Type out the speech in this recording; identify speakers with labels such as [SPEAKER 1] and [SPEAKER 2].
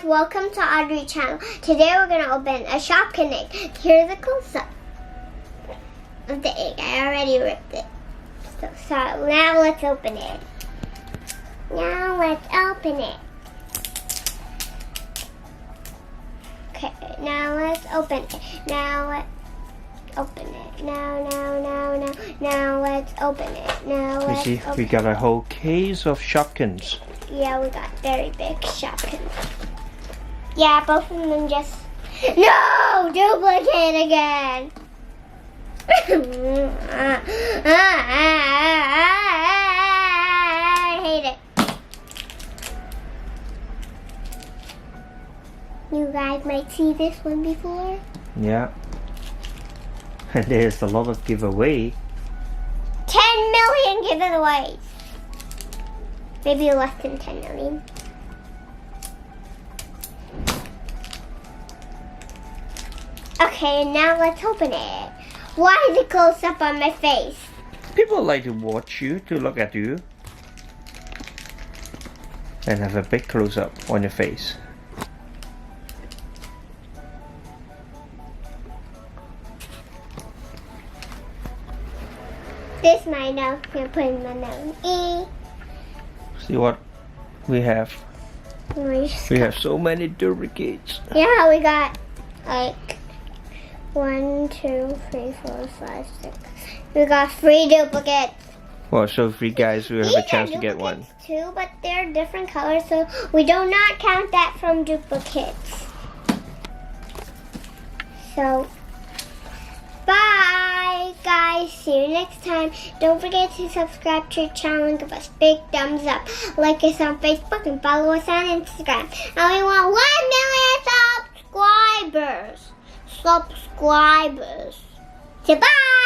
[SPEAKER 1] welcome to Audrey channel. Today we're going to open a Shopkins egg. Here's a close-up of the egg. I already ripped it. So now let's open it. Okay, now let's open it. Now let's open it. Now let's open it.
[SPEAKER 2] You see, we got a whole case of Shopkins.
[SPEAKER 1] Yeah, we got very big Shopkins. Yeah, both of them just... No! Duplicate again! I hate it. You guys might see this one before.
[SPEAKER 2] Yeah. And there's a lot of giveaway.
[SPEAKER 1] 10 million giveaways. Maybe less than 10 million. Okay, now let's open it. Why is it close up on my face?
[SPEAKER 2] People like to watch you, to look at you. And have a big close up on your face.
[SPEAKER 1] This is my nose. I'm going to put in my nose.
[SPEAKER 2] See what we have? We have so many duplicates.
[SPEAKER 1] Yeah, we got like 1, 2, 3, 4, 5, 6. We got 3 duplicates.
[SPEAKER 2] Well, so 3 guys will have a chance to get one.
[SPEAKER 1] Too, but they're different colors, so we do not count that from duplicates. So, bye guys. See you next time. Don't forget to subscribe to our channel and give us big thumbs up. Like us on Facebook and follow us on Instagram. And we want 1 million subscribers. So bye.